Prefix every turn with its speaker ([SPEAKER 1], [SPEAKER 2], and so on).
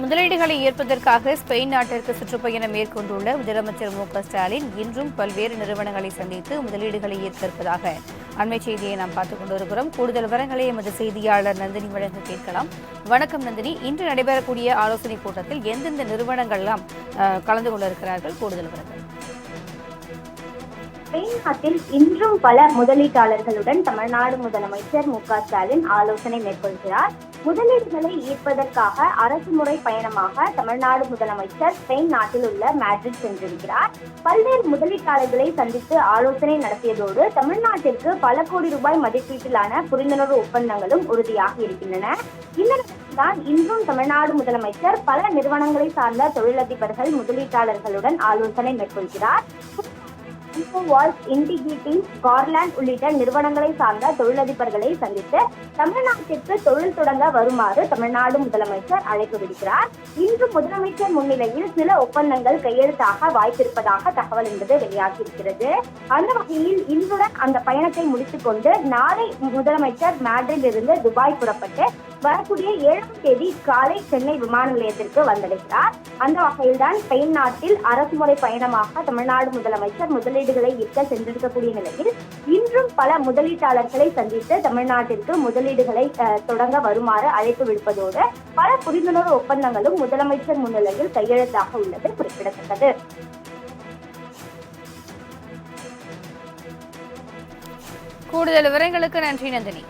[SPEAKER 1] முதலீடுகளை ஈர்ப்பதற்காக ஸ்பெயின் நாட்டிற்கு சுற்றுப்பயணம் மேற்கொண்டுள்ள முதலமைச்சர் மு.க.ஸ்டாலின் இன்றும் பல்வேறு நிறுவனங்களை சந்தித்து முதலீடுகளை ஈர்க்க இருப்பதாக அண்மை செய்தியை நாம் பார்த்துக் கொண்டிருக்கிறோம். கூடுதல் விவரங்களை எமது செய்தியாளர் நந்தினி வழங்க கேட்கலாம். வணக்கம் நந்தினி, இன்று நடைபெறக்கூடிய ஆலோசனைக் கூட்டத்தில் எந்தெந்த நிறுவனங்கள்லாம் கலந்து கொண்டிருக்கிறார்கள்? கூடுதல் விவரங்கள்.
[SPEAKER 2] ஸ்பெயின் நாட்டில் இன்றும் பல முதலீட்டாளர்களுடன் தமிழ்நாடு முதலமைச்சர் மு.க.ஸ்டாலின் ஆலோசனை மேற்கொள்கிறார். முதலீடுகளை ஈர்ப்பதற்காக அரசு முறை பயணமாக தமிழ்நாடு முதலமைச்சர் ஸ்பெயின் நாட்டில் உள்ள மேட்ரிட் சென்றிருக்கிறார். பல்வேறு முதலீட்டாளர்களை சந்தித்து ஆலோசனை நடத்தியதோடு தமிழ்நாட்டிற்கு பல கோடி ரூபாய் மதிப்பீட்டிலான புரிந்துணர்வு ஒப்பந்தங்களும் உறுதியாக இருக்கின்றன. இந்த தான் இன்றும் தமிழ்நாடு முதலமைச்சர் பல நிறுவனங்களை சார்ந்த தொழிலதிபர்கள் முதலீட்டாளர்களுடன் ஆலோசனை மேற்கொள்கிறார். இன்டிகிரிட்டிங், கார்லாண்ட் உள்ளிட்ட நிறுவனங்களை சார்ந்த தொழிலதிபர்களை சந்தித்து தமிழ்நாட்டிற்கு தொழில் தொடங்க வருமாறு தமிழ்நாடு முதலமைச்சர் அழைப்பு விடுக்கிறார். இன்று முதலமைச்சர் முன்னிலையில் சில ஒப்பந்தங்கள் கையெழுத்தாக வாய்ப்பிருப்பதாக தகவல் என்பது வெளியாகியிருக்கிறது. அந்த வகையில் இன்றுடன் அந்த பயணத்தை முடித்துக் கொண்டு நாளை முதலமைச்சர் மேட்ரில் இருந்து துபாய் புறப்பட்டு வரக்கூடிய 7ஆம் தேதி காலை சென்னை விமான நிலையத்திற்கு வந்தடைகிறார். அந்த வகையில்தான் ஸ்பெயின் நாட்டில் அரசுமுறை பயணமாக தமிழ்நாடு முதலமைச்சர் முதலீடுகளை ஈர்க்க சென்றிருக்கக்கூடிய நிலையில் இன்றும் பல முதலீட்டாளர்களை சந்தித்து தமிழ்நாட்டிற்கு முதலீடுகளை தொடங்க வருமாறு அழைப்பு விடுப்பதோடு பல புரிந்துணர்வு ஒப்பந்தங்களும் முதலமைச்சர் முன்னிலையில் கையெழுத்தாக உள்ளது குறிப்பிடத்தக்கது.
[SPEAKER 1] கூடுதல் விவரங்களுக்கு நன்றி நந்தினி.